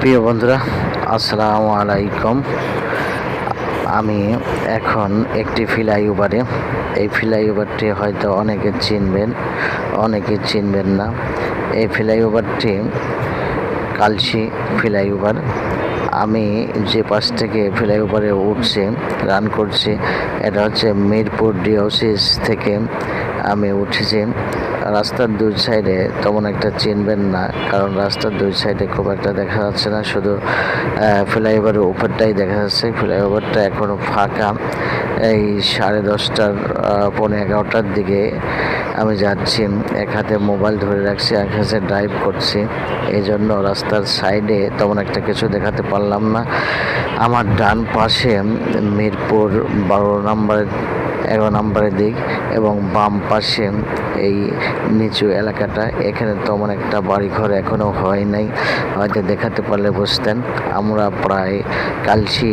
প্রিয় বন্ধুরা, আসসালামু আলাইকুম। আমি এখন একটি ফ্লাইওভারে। এই ফ্লাইওভারটি হয়তো অনেকে চিনবেন, অনেকে চিনবেন না। এই ফ্লাইওভারটি কালশি ফ্লাইওভার। আমি যে পাশ থেকে ফ্লাইওভারে উঠছি, রান করছি, এটা হচ্ছে মিরপুর ডিওসিস থেকে আমি উঠেছি। রাস্তার দুই সাইডে তেমন একটা চিনবেন না, কারণ রাস্তার দুই সাইডে খুব একটা দেখা যাচ্ছে না, শুধু ফ্লাইওভারের উপরটাই দেখা যাচ্ছে। ফ্লাইওভারটা এখনও ফাঁকা। এই 10:30 11টার দিকে আমি যাচ্ছি, এক হাতে মোবাইল ধরে রাখছি, এক হাতে ড্রাইভ করছি। এই জন্য রাস্তার সাইডে তেমন একটা কিছু দেখাতে পারলাম না। আমার ডান পাশে মিরপুর 11 নম্বরের দিক এবং বাম পাশে এই নিচু এলাকাটা, এখানে তেমন একটা বাড়িঘর এখনও হয় নাই, হয়তো দেখাতে পারলে বুঝতেন। আমরা প্রায় কালশি